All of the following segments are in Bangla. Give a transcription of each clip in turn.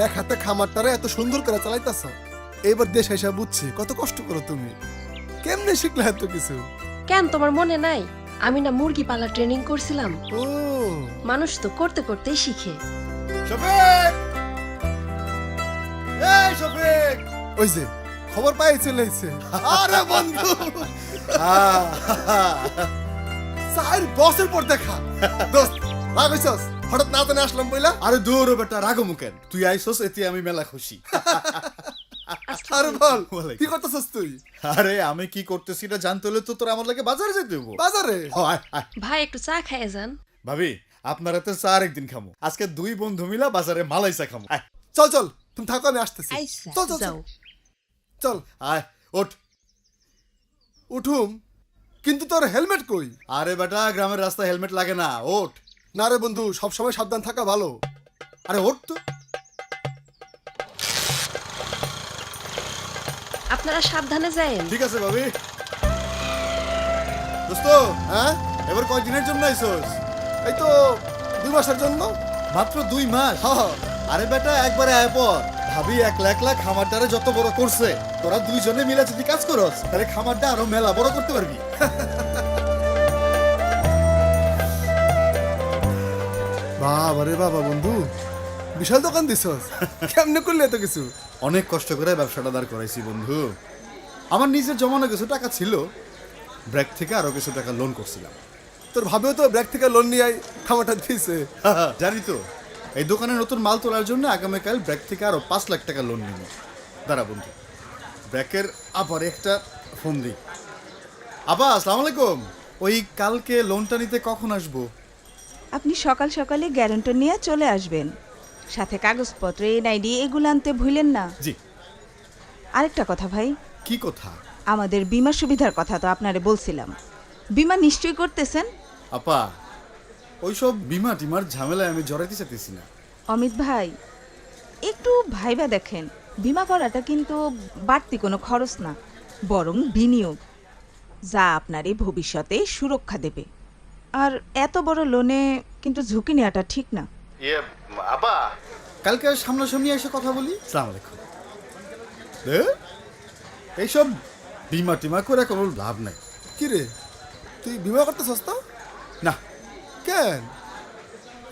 এক হাতে খামারটারে এত সুন্দর করে চালাইতাছ। এবার দেশ এসে বুঝছি কত কষ্ট করো তুমি। কেমনে শিখলে এত কিছু? কেন তোমার মনে নাই আমি না মুরগি পালা ট্রেনিং করছিলাম? ও মানুষ তো করতে করতেই শিখে। শফিক, এই শফিক, ওই যে খবর পাই চলে এসেছে। আরে বন্ধু, 4 বছর পর দেখা। দোস্ত রাগ হইছস? হঠাৎ না জানে আসলাম বইলা। আরে দূর বেটা, রাগো মুকেন, তুই আইসস এতে আমি মেলা খুশি। আরে বল ওয়ালাইকুম। কি করতেছস তুই? আরে আমি কি করতেছি এটা জানতে হলে তো তোর আমার লাগে বাজারে যেতে হইব। বাজারে? আয়, আয়। ভাই একটু চা খাইয়ে যান। ভাবি, আপনারা তো চা একদিন খামু, আজকে 2 বন্ধু মিলা বাজারে মালাই চা খামু। আয়, চল চল, তুমি থাকো আমি আসতেছি। আইসা চল চল যাও। চল আয়, ওঠ। উঠুম, কিন্তু তোর হেলমেট কই? আরে বেটা, গ্রামের রাস্তায় হেলমেট লাগে না, ওঠ। না রে বন্ধু, সবসময় সাবধান থাকা ভালো। আরে ওঠ তো। আপনারা সাবধানে যায়েন। ঠিক আছে ভাবি। দোস্ত, হ্যাঁ এবার কয়দিনের জন্য আইসস? এই তো 2 মাসের জন্য। মাত্র 2 মাস? হ্যাঁ আরে বেটা, একবারে আয় পর। ভাবি 1 লাখ লাখ খামারটারে যত বড় করছে, তোরা 2 জনে মিলে যদি কাজ করস তাহলে খামারটা আরো মেলা বড় করতে পারবি। বাবা রে বাবা বন্ধু, বিশাল দোকান দিছস। কেমনে করলি এত কিছু? অনেক কষ্ট করে ব্যবসাটা দাঁড় করাইছি বন্ধু। আমার নিজের জমানো কিছু টাকা ছিল, ব্র্যাক থেকে আরো কিছু টাকা লোন করছিলাম। তোর ভাবেও তো ব্র্যাক থেকে লোন নিয়ে খামারটা দিয়েছে। জানি তো, এই দোকানে নতুন মাল তোলার জন্য আগামীকাল ব্র্যাক থেকে আরো 5 লাখ টাকা লোন নিব। দাঁড়া বন্ধু, ব্র্যাকের আবার একটা ফোন দিই। আবা, আসসালামু আলাইকুম। ওই কালকে লোনটা নিতে কখন আসবো? আপনি সকাল সকালে গ্যারান্টি নিয়ে চলে আসবেন, সাথে কাগজপত্র এনআইডি এগুলো আনতে ভুলেন না। জি। আরেকটা কথা ভাই, কি কথা? আমাদের বীমা সুবিধার কথা তো আপনারে বলছিলাম, বীমা নিশ্চয়ই করতেছেন? আপা, ওইসব বিমা টিমার ঝামেলায় আমি জড়াইতে চাইতেছি না। অমিত ভাই, একটু ভাইবা দেখেন, বীমা করাটা কিন্তু বাড়তি কোনো খরচ না, বরং বিনিয়োগ, যা আপনারই ভবিষ্যতে সুরক্ষা দেবে। আর এত বড় লোনে কিন্তু ঝুঁকি নেওয়াটা ঠিক না। আপা, কালকে সামনাসামনি এসে কথা বলি। আসসালামু আলাইকুম। এইসব বিমা টিমা করে কোনো লাভ নাই। কি রে, তুই বিমা করতেছস তো? না। কেন?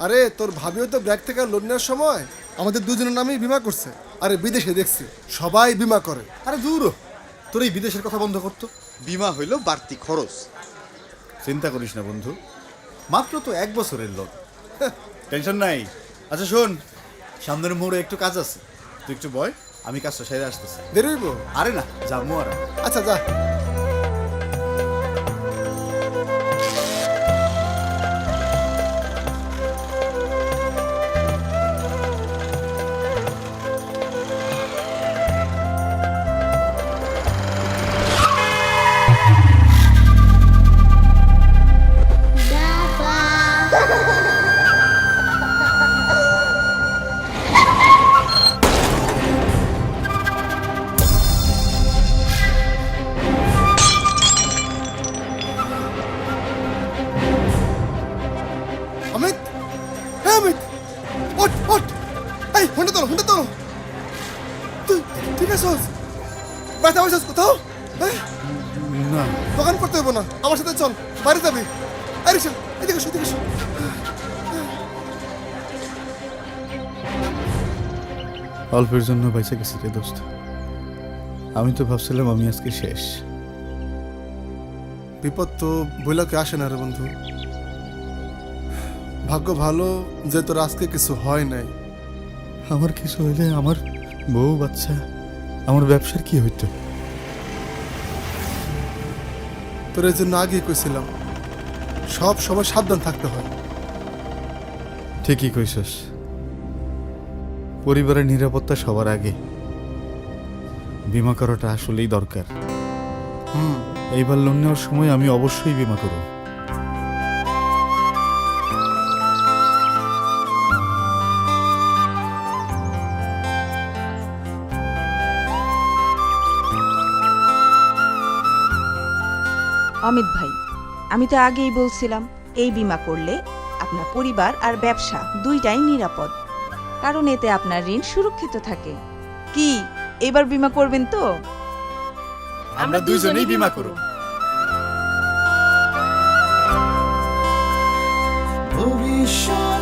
আরে তোর ভাবিও তো ব্র্যাক থেকে লোন নেওয়ার সময় আমাদের দুজনের নামেই বিমা করছে। আরে বিদেশে দেখছি সবাই বিমা করে। আরে দূর, তোর এই বিদেশের কথা বন্ধ করতো। বিমা হইল বাড়তি খরচ। চিন্তা করিস না বন্ধু, মাত্র তো 1 বছরের লোন, টেনশন নাই। আচ্ছা শোন, সামনের মোড়ে একটু কাজ আছে, তুই একটু বয়, আমি কাজটা সেরে আসতেছি। দেরি হইব? আরে না, যাবো আর। আচ্ছা যা। অমিত, হ্যাঁ অমিত, ওঠ ওঠ। এই হুন্ডা তোলো, হুন্ডা তোলো। তুই ঠিক আছিস? ব্যথা হয়েছিস কোথাও? হ্যাঁ, না। দোকান করতে হইব না, আমার সাথে চল, বাড়ি যাবি। আরে চল, এদিকে এসো, এদিকে এসো। অল্পের জন্য বেঁচে গেছি রে দোস্ত। আমি তো ভাবছিলাম আমি আজকে শেষ। বিপদ তো বইলাকে আসে না রে বন্ধু। ভাগ্য ভালো যে তোর আজকে কিছু হয় নাই। আমার কিছু হইলে আমার বউ বাচ্চা, আমার ব্যবসার কি হইতো? তোর এই জন্য আগেই কইছিলাম, সব সময় সাবধান থাকতে হয়। ঠিকই কইছস, পরিবারের নিরাপত্তা সবার আগে। বীমা করাটা আসলেই দরকার। এইবার লোন নেওয়ার সময় আমি অবশ্যই বীমা করব। অমিত ভাই, আমি তো আগেই বলছিলাম, এই বীমা করলে আপনার পরিবার আর ব্যবসা দুইটাই নিরাপদ। কারণ এতে আপনার ঋণ সুরক্ষিত থাকে। কি এবার বীমা করবেন তো? আমরা দুইজনেই বীমা করব। ভবিষ্যৎ